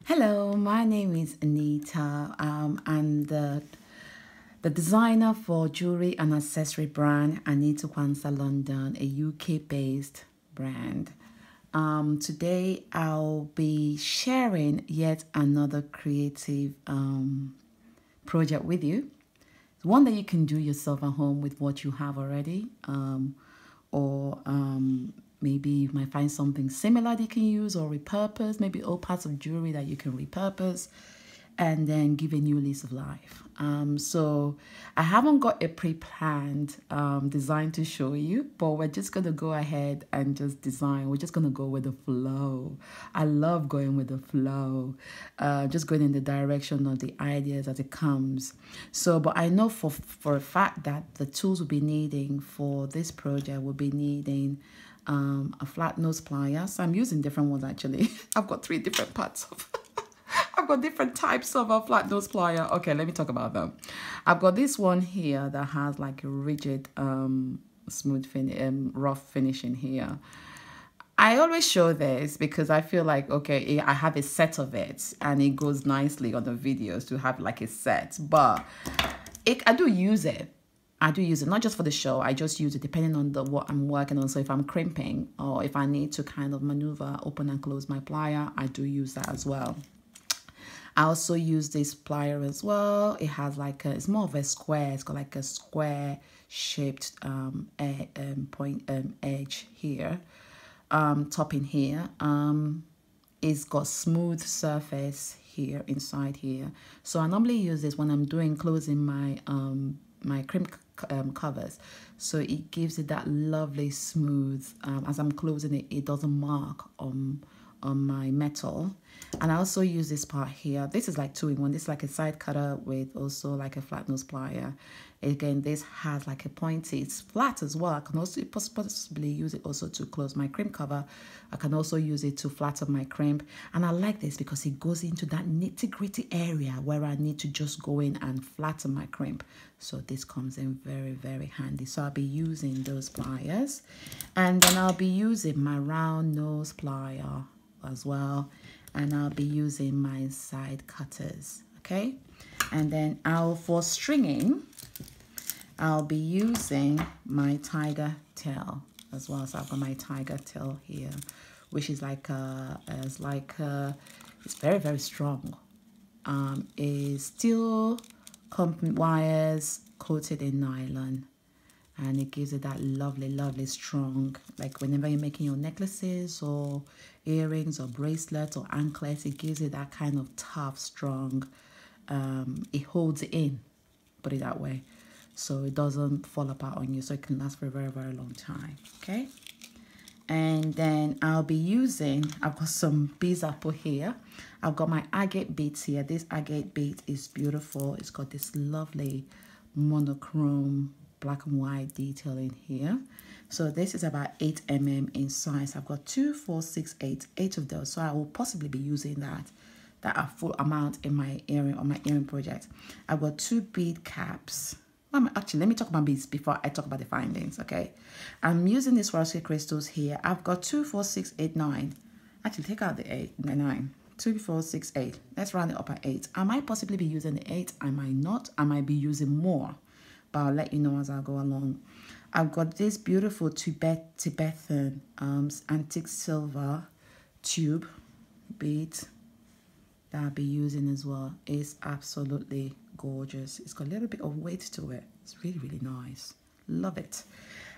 Hello, my name is Anita. I'm the designer for jewelry and accessory brand Anita Kwanzaa London, a UK-based brand. Today, I'll be sharing yet another creative project with you. One that you can do yourself at home with what you have already, or maybe you might find something similar that you can use or repurpose, maybe all parts of jewelry that you can repurpose and then give a new lease of life. So I haven't got a pre-planned design to show you, but we're just going to go ahead and just design. We're just going to go with the flow. I love going with the flow, just going in the direction of the ideas as it comes. So, but I know for a fact that the tools we'll be needing for this project will be needing a flat nose plier. So I'm using different ones actually. I've got three different parts of I've got different types of a flat nose plier. Okay, let me talk about them. I've got this one here that has like a rigid, smooth, rough finishing here. I always show this because I feel like, okay, I have a set of it and it goes nicely on the videos to have like a set. But I do use it. I do use it, not just for the show. I just use it depending on what I'm working on. So if I'm crimping or if I need to kind of maneuver, open and close my plier, I do use that as well. I also use this plier as well. It has like it's more of a square. It's got like a square shaped edge here, topping here. It's got smooth surface here inside here. So I normally use this when I'm doing closing my crimp covers, so it gives it that lovely smooth. As I'm closing it, it doesn't mark on my metal. And I also use this part here. This is like 2-in-1. This is like a side cutter with also like a flat nose plier. Again, this has like a pointy. It's flat as well. I can also possibly use it also to close my crimp cover. I can also use it to flatten my crimp. And I like this because it goes into that nitty-gritty area where I need to just go in and flatten my crimp. So this comes in very, very handy. So I'll be using those pliers. And then I'll be using my round nose plier as well, and I'll be using my side cutters. Okay, and then for stringing, I'll be using my tiger tail as well. So I've got my tiger tail here, which is like it's very, very strong. Is steel wires coated in nylon, and it gives it that lovely, lovely strong, like whenever you're making your necklaces or earrings or bracelets or anklets, it gives it that kind of tough, strong, it holds it in, put it that way, so it doesn't fall apart on you, so it can last for a very, very long time. Okay, and then I've got some beads I put here. I've got my agate beads here. This agate bead is beautiful. It's got this lovely monochrome black and white detailing here. So this is about 8 mm in size. I've got 2, 4, 6, 8 of those. So I will possibly be using that are full amount in my earring project. I've got 2 bead caps. Actually, let me talk about beads before I talk about the findings. Okay, I'm using these Swarovski crystals here. I've got 2, 4, 6, 8, 9. Actually, take out the 9. 2, 4, 6, 8. Let's round it up at 8. I might possibly be using the 8. I might not. I might be using more, but I'll let you know as I go along. I've got this beautiful Tibetan antique silver tube bead that I'll be using as well. It's absolutely gorgeous. It's got a little bit of weight to it. It's really, really nice. Love it.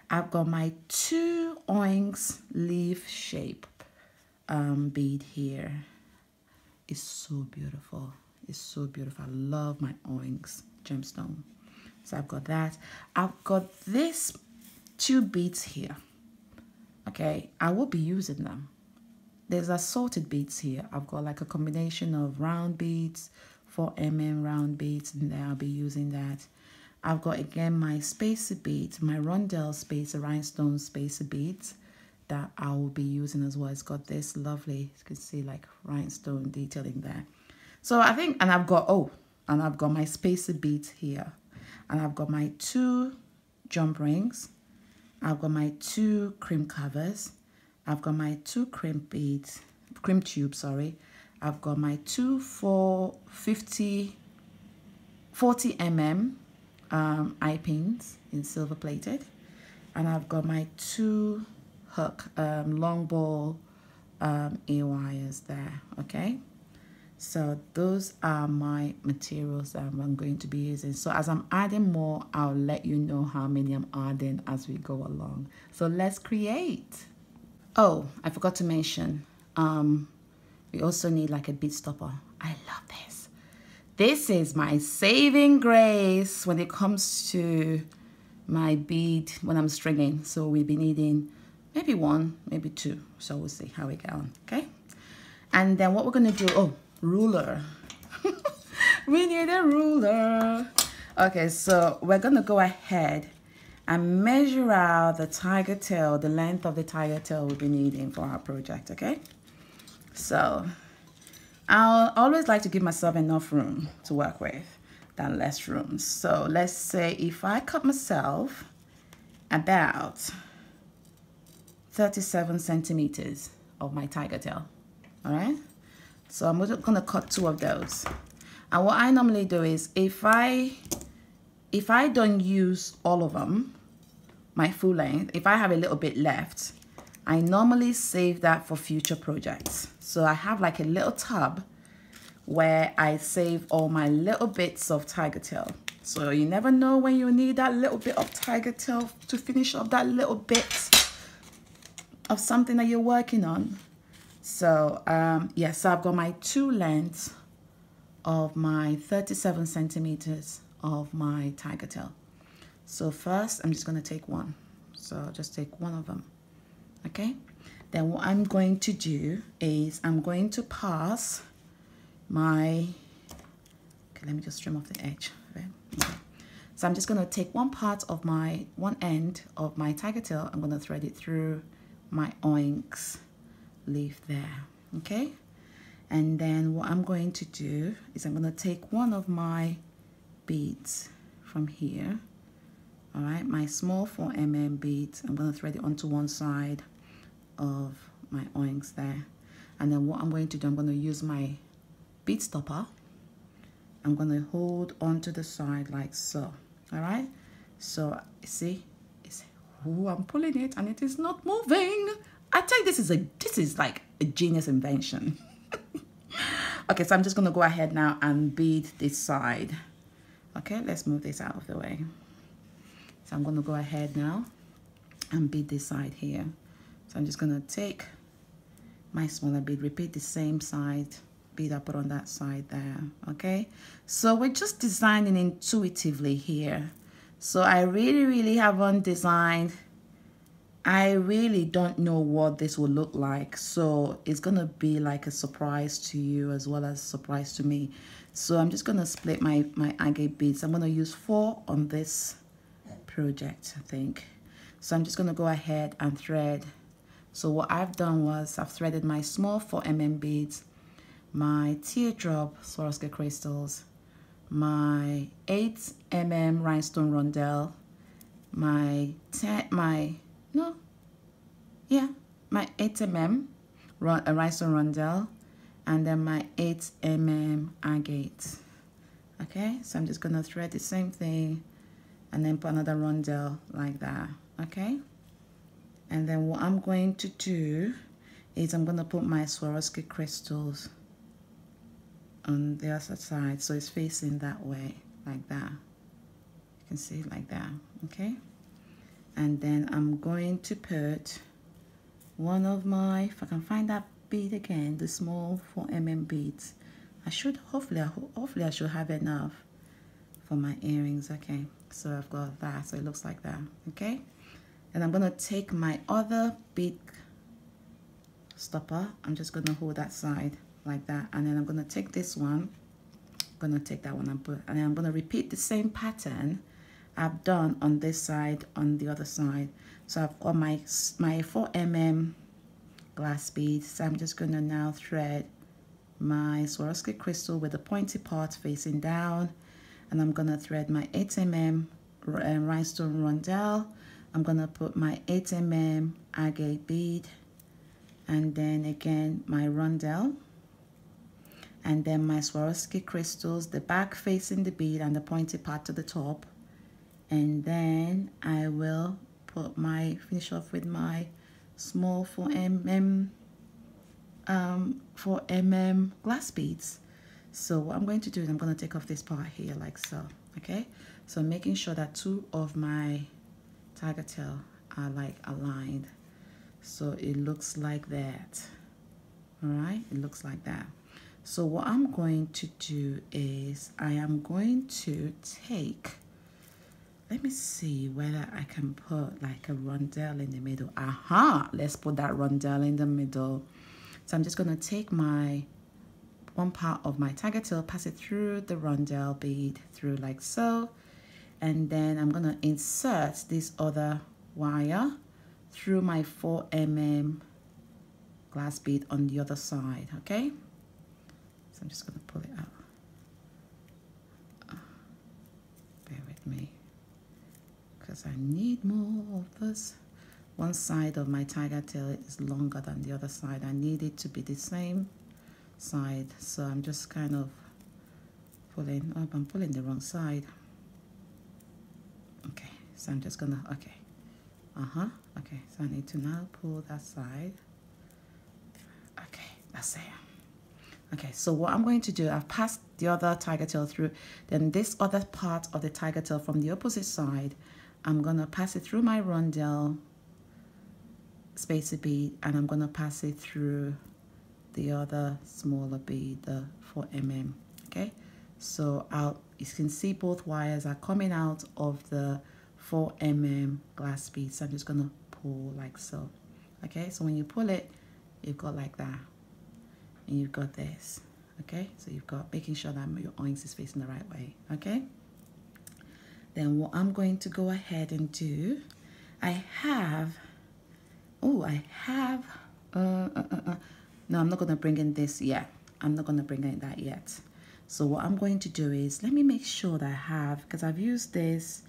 I've got my 2 Oinks leaf shape bead here. It's so beautiful. It's so beautiful. I love my Oinks gemstone. So I've got that. I've got this 2 beads here. Okay, I will be using them. There's assorted beads here. I've got like a combination of round beads, 4 mm round beads, and then I'll be using that. I've got again my spacer beads, my rondelle spacer, rhinestone spacer beads that I will be using as well. It's got this lovely, you can see like rhinestone detailing there. So I think, and I've got my spacer beads here. And I've got my 2 jump rings. I've got my 2 crimp covers. I've got my 2 crimp tubes, sorry. I've got my two 40 mm eye pins in silver plated, and I've got my two hook long ball ear wires there. Okay, so those are my materials that I'm going to be using. So as I'm adding more, I'll let you know how many I'm adding as we go along. So let's create. Oh, I forgot to mention, we also need like a bead stopper. I love this. This is my saving grace when it comes to my bead when I'm stringing. So we'll be needing maybe one, maybe two. So we'll see how we get on, okay? And then what we're gonna do, oh, ruler. We need a ruler. Okay, so we're gonna go ahead and measure out the tiger tail, the length of the tiger tail we'll be needing for our project, okay? So I'll always like to give myself enough room to work with than less room. So let's say if I cut myself about 37 centimeters of my tiger tail, all right? So I'm gonna cut two of those. And what I normally do is if I don't use all of them, my full length, if I have a little bit left, I normally save that for future projects. So I have like a little tub where I save all my little bits of tiger tail. So you never know when you need that little bit of tiger tail to finish up that little bit of something that you're working on. So yes, so I've got my two lengths of my 37 centimeters of my tiger tail. So first I'm just going to take one. So I'll just take one of them. Okay, then what I'm going to do is I'm going to pass my, okay, let me just trim off the edge. Okay. So I'm just going to take one end of my tiger tail. I'm going to thread it through my oinks leaf there. Okay, and then what I'm going to do is I'm going to take one of my beads from here. All right, my small 4 mm beads. I'm going to thread it onto one side of my oinks there, and then what I'm going to do, I'm going to use my bead stopper. I'm going to hold onto the side like so. All right, so see, I'm pulling it and it is not moving. I tell you, this is like a genius invention. Okay, so I'm just going to go ahead now and bead this side. Okay, let's move this out of the way. So I'm going to go ahead now and bead this side here. So I'm just going to take my smaller bead, repeat the same side bead I put on that side there. Okay, so we're just designing intuitively here. So I really haven't designed. I really don't know what this will look like. So it's going to be like a surprise to you as well as a surprise to me. So I'm just going to split my agate beads. I'm going to use 4 on this project, I think. So I'm just going to go ahead and thread. So what I've done was I've threaded my small 4 mm beads, my teardrop Swarovski crystals, my 8 mm rhinestone rondelle, my 8 mm rhinestone rondelle, and then my 8 mm agate. Okay, so I'm just going to thread the same thing and then put another rondelle like that. Okay, and then what I'm going to do is I'm going to put my Swarovski crystals on the other side, so it's facing that way like that. You can see it like that. Okay, and then I'm going to put one of my, if I can find that bead again, the small 4 mm beads. I should hopefully I should have enough for my earrings. Okay, so I've got that, so it looks like that. Okay, and I'm gonna take my other big stopper. I'm just gonna hold that side like that, and then I'm gonna take this one, I'm gonna take that one and put, and then I'm gonna repeat the same pattern I've done on this side on the other side. So I've got my 4 mm glass beads. So I'm just gonna now thread my Swarovski crystal with the pointy part facing down, and I'm gonna thread my 8 mm rhinestone rondelle. I'm gonna put my 8 mm agate bead, and then again my rondelle, and then my Swarovski crystals, the back facing the bead and the pointy part to the top. And then I will finish off with my small 4mm glass beads. So what I'm going to do is I'm going to take off this part here like so. Okay, so making sure that two of my tiger tail are like aligned, so it looks like that. All right, it looks like that. So what I'm going to do is I am going to take, let me see whether I can put like a rondelle in the middle. Aha, let's put that rondelle in the middle. So I'm just going to take my one part of my tiger tail, pass it through the rondelle bead, through like so, and then I'm going to insert this other wire through my 4mm glass bead on the other side. Okay, so I'm just going to pull it out. Bear with me, because I need more of this. One side of my tiger tail is longer than the other side. I need it to be the same side, so I'm just kind of pulling up. I'm pulling the wrong side. Okay, so I'm just gonna, okay, okay, so I need to now pull that side. Okay, that's it. Okay, so what I'm going to do, I've passed the other tiger tail through, then this other part of the tiger tail from the opposite side, I'm gonna pass it through my rondelle spacer bead, and I'm gonna pass it through the other smaller bead, the 4mm. Okay, so you can see both wires are coming out of the 4mm glass bead, so I'm just gonna pull like so. Okay, so when you pull it, you've got like that, and you've got this. Okay, so you've got making sure that your oinks is facing the right way. Okay, then what I'm going to go ahead and do, I have no, I'm not going to bring in this yet. I'm not going to bring in that yet. So what I'm going to do is, let me make sure that I have, because I've used this,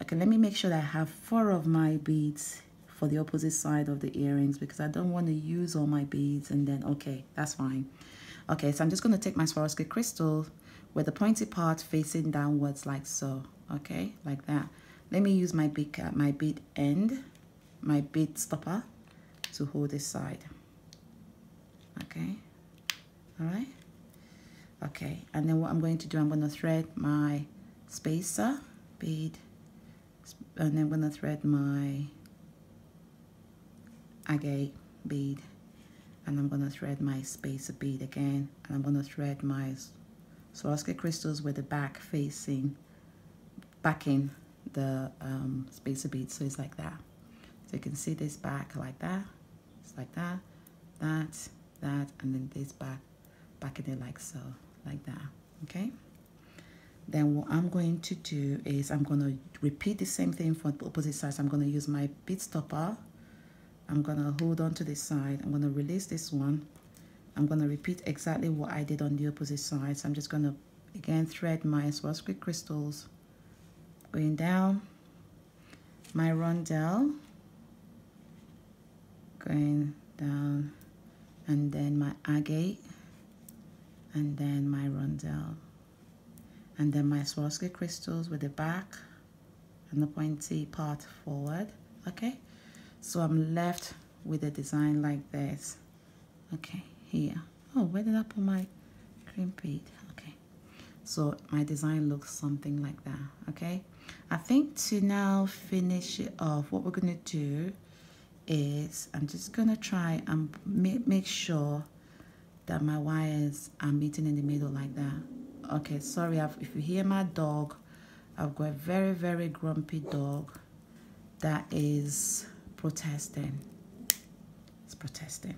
okay, let me make sure that I have 4 of my beads for the opposite side of the earrings, because I don't want to use all my beads and then, okay, that's fine. Okay, so I'm just going to take my Swarovski crystal with the pointy part facing downwards like so. Okay, like that. Let me use my bead end, my bead stopper, to hold this side. Okay, all right. Okay, and then what I'm going to do, I'm going to thread my spacer bead, and then I'm going to thread my agate bead, and I'm going to thread my spacer bead again, and I'm going to thread my Swarovski crystals with the back facing, backing the spacer bead, so it's like that. So you can see this back like that, it's like that, that, and then this backing it like so, like that. Okay, then what I'm going to do is I'm going to repeat the same thing for the opposite side. So I'm going to use my bead stopper, I'm going to hold on to this side, I'm going to release this one, I'm going to repeat exactly what I did on the opposite side. So I'm just going to again thread my Swarovski crystals going down, my rondelle going down, and then my agate, and then my rondelle, and then my Swarovski crystals with the back and the pointy part forward. Okay, so I'm left with a design like this. Okay, here. Oh, where did I put my cream bead? Okay, so my design looks something like that. Okay, I think to now finish it off, what we're gonna do is I'm just gonna try and make sure that my wires are meeting in the middle like that. Okay, sorry if you hear my dog, I've got a very, very grumpy dog that is protesting. It's protesting.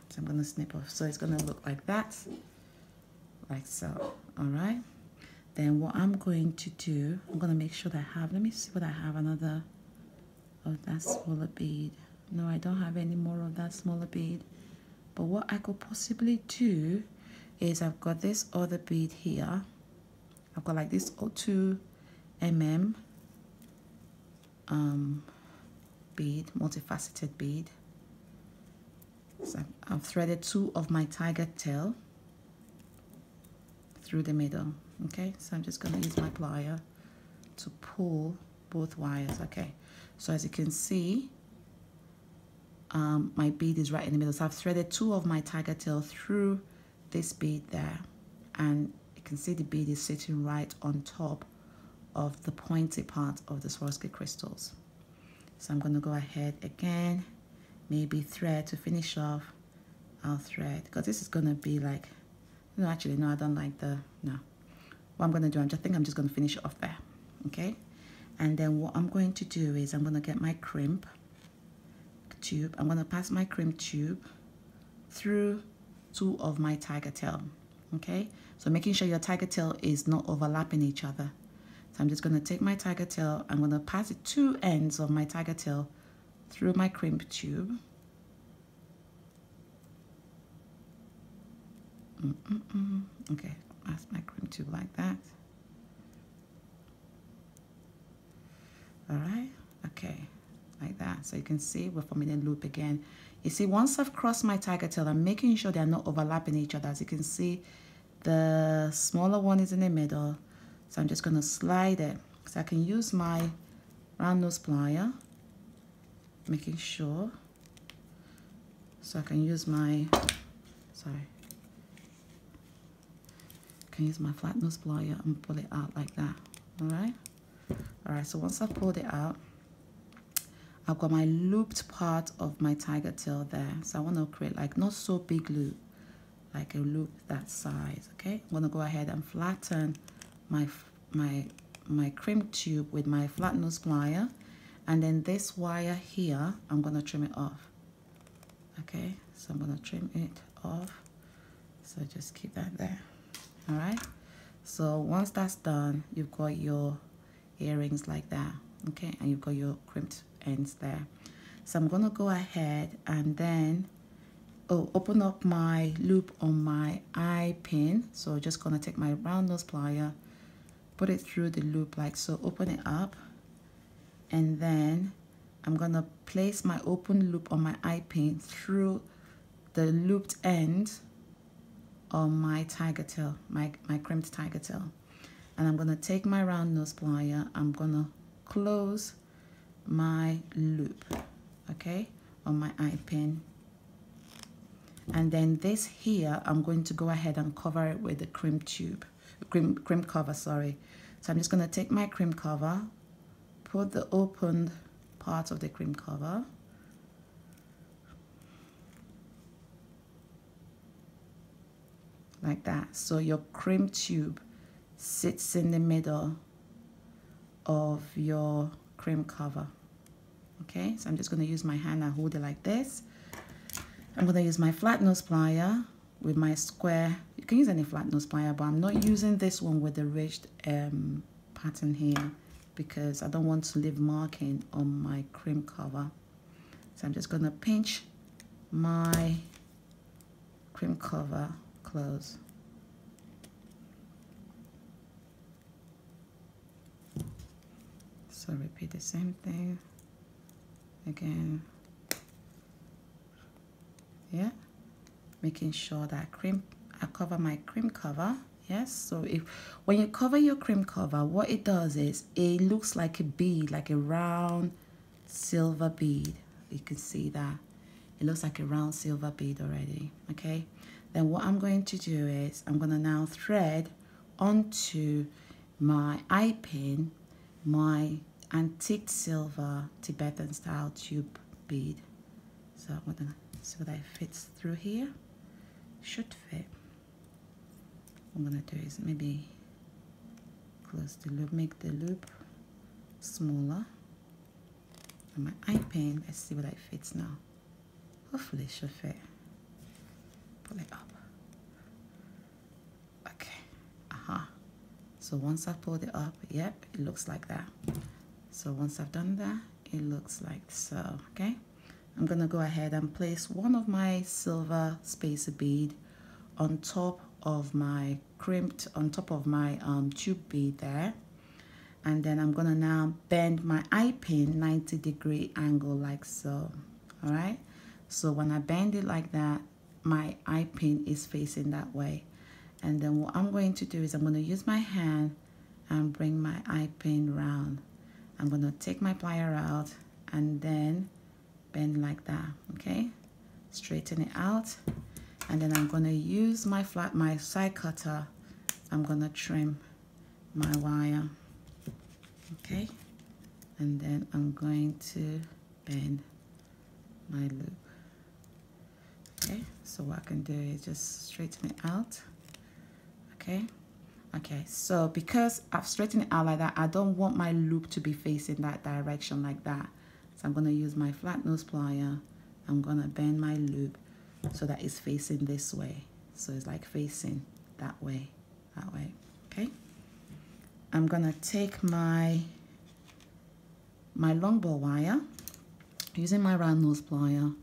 So I'm gonna snip off. So it's gonna look like that, like so. All right. Then what I'm going to do, I'm gonna make sure that I have, let me see what I have, another of that smaller bead. No, I don't have any more of that smaller bead. But what I could possibly do is I've got this other bead here. I've got like this 2mm bead, multifaceted bead. So I've threaded 2 of my tiger tail. through the middle. Okay, so I'm just going to use my plier to pull both wires. Okay, so as you can see, my bead is right in the middle. So I've threaded 2 of my tiger tail through this bead there, and you can see the bead is sitting right on top of the pointy part of the Swarovski crystals. So I'm going to go ahead again, maybe thread to finish off. I'll thread, because this is going to be like, no, actually, no, I don't like the, no. What I'm going to do, I think I'm just going to finish it off there, okay? And then what I'm going to do is I'm going to get my crimp tube. I'm going to pass my crimp tube through 2 of my tiger tail, okay? So making sure your tiger tail is not overlapping each other. So I'm just going to take my tiger tail, I'm going to pass the 2 ends of my tiger tail through my crimp tube. Okay, pass my crimp tube like that. All right, okay, like that. So you can see we're forming a loop again. You see, once I've crossed my tiger tail, I'm making sure they're not overlapping each other. As you can see, the smaller one is in the middle. So I'm just going to slide it. So I can use my round nose plier, making sure. So I can use my, sorry. I can use my flat nose plier and pull it out like that. All right. All right. So once I've pulled it out, I've got my looped part of my tiger tail there. So I want to create like not so big loop, like a loop that size. Okay. I'm going to go ahead and flatten my crimp tube with my flat nose plier, and then this wire here, I'm going to trim it off. Okay. So I'm going to trim it off. So just keep that there. All right, so once that's done, you've got your earrings like that, okay, and you've got your crimped ends there. So I'm going to go ahead and then open up my loop on my eye pin. So just going to take my round nose plier, put it through the loop like so, open it up, and then I'm going to place my open loop on my eye pin through the looped end on my tiger tail, my crimped tiger tail. And I'm going to take my round nose plier, I'm going to close my loop, okay, on my eye pin. And then this here, I'm going to go ahead and cover it with the crimp tube, crimp cover, sorry. So I'm just going to take my crimp cover, put the opened part of the crimp cover, like that. So your crimp tube sits in the middle of your crimp cover. Okay, so I'm just going to use my hand and hold it like this. I'm going to use my flat nose plier with my square. You can use any flat nose plier, but I'm not using this one with the ridged pattern here because I don't want to leave marking on my crimp cover. So I'm just going to pinch my crimp cover close. So repeat the same thing again. Yeah, making sure that I cover my crimp cover. Yes, so when you cover your crimp cover, what it does is it looks like a bead, like a round silver bead. You can see that it looks like a round silver bead already. Okay, then what I'm going to do is I'm going to now thread onto my eye pin my antique silver Tibetan style tube bead. So I'm going to see what that fits through here. Should fit. What I'm going to do is maybe close the loop, make the loop smaller. And my eye pin, let's see what that fits now. Hopefully it should fit. Pull it up. Okay. Aha. So once I've pulled it up, yep, it looks like that. So once I've done that, it looks like so, okay? I'm gonna go ahead and place one of my silver spacer bead on top of my crimped, on top of my tube bead there. And then I'm gonna now bend my eye pin 90-degree angle like so, all right? So when I bend it like that, my eye pin is facing that way. And then what I'm going to do is I'm going to use my hand and bring my eye pin round. I'm going to take my plier out and then bend like that, okay? Straighten it out. And then I'm going to use my side cutter. I'm going to trim my wire, okay? And then I'm going to bend my loop. Okay, so what I can do is just straighten it out. Okay, so because I've straightened it out like that, I don't want my loop to be facing that direction like that. So I'm going to use my flat nose plier. I'm going to bend my loop so that it's facing this way. So it's like facing that way, okay? I'm going to take my long ball wire, using my round nose plier.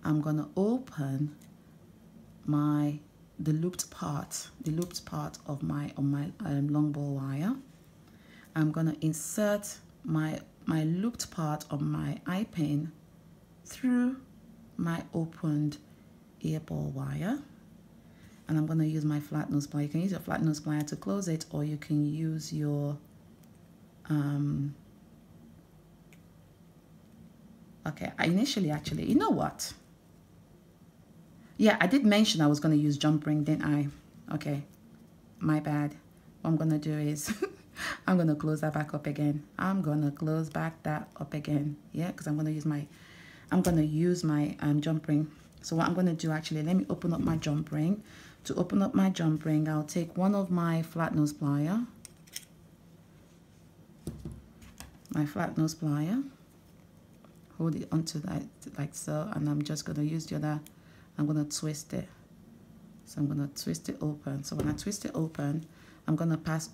I'm going to open the looped part of my long ball wire. I'm going to insert my looped part of my eye pin through my opened ear ball wire, and I'm going to use my flat nose plier. You can use your flat nose plier to close it, or you can use your okay, initially, actually, you know what? Yeah, I did mention I was going to use jump ring, didn't I? Okay, my bad. What I'm going to do is I'm going to close that back up again. I'm going to close back that up again. Yeah, because I'm going to use my jump ring. So what I'm going to do, actually, let me open up my jump ring. To open up my jump ring, I'll take one of my flat nose plier. Hold it onto that like so, and I'm just going to use the other. I'm going to twist it. So I'm going to twist it open. So when I twist it open, I'm going to pass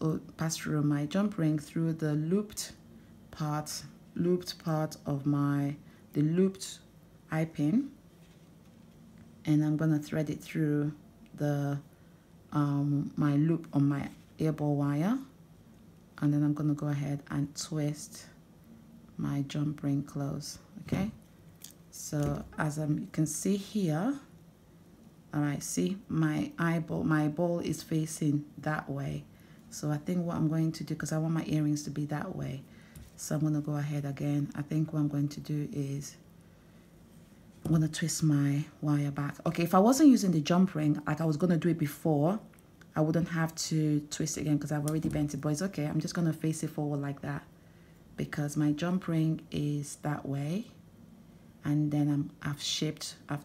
through my jump ring through the looped part of the looped eye pin, and I'm going to thread it through the my loop on my ear ball wire, and then I'm going to go ahead and twist my jump ring close. Okay, so as you can see here, all right, see my ball is facing that way. So I think what I'm going to do, because I want my earrings to be that way, so I'm going to go ahead again. I think what I'm going to do is I'm going to twist my wire back. Okay, if I wasn't using the jump ring like I was going to do it before, I wouldn't have to twist it again because I've already bent it, but it's okay. I'm just going to face it forward like that because my jump ring is that way. And then I've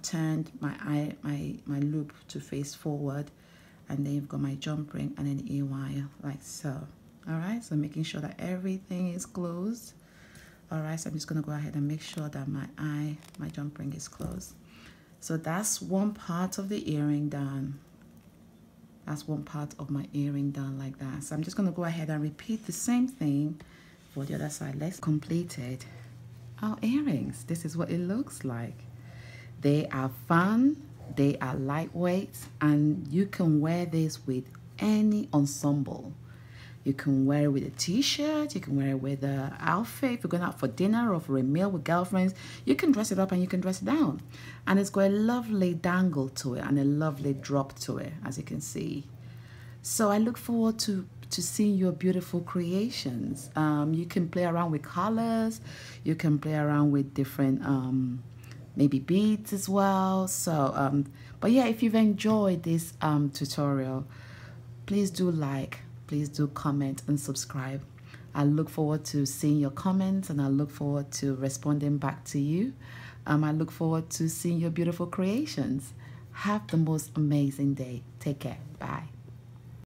turned my loop to face forward, and then you've got my jump ring and then the ear wire like so. All right, so making sure that everything is closed. All right, so I'm just gonna go ahead and make sure that my jump ring is closed. So that's one part of the earring done. That's one part of my earring done like that. So I'm just gonna go ahead and repeat the same thing for the other side. Let's complete it. Our earrings, this is what it looks like. They are fun, they are lightweight, and you can wear this with any ensemble. You can wear it with a t-shirt, you can wear it with an outfit. If you're going out for dinner or for a meal with girlfriends, you can dress it up and you can dress it down. And it's got a lovely dangle to it and a lovely drop to it, as you can see. So I look forward to seeing your beautiful creations. You can play around with colors, you can play around with different maybe beads as well. So but yeah, if you've enjoyed this tutorial, please do like, please do comment and subscribe. I look forward to seeing your comments, and I look forward to responding back to you. I look forward to seeing your beautiful creations. Have the most amazing day. Take care. Bye.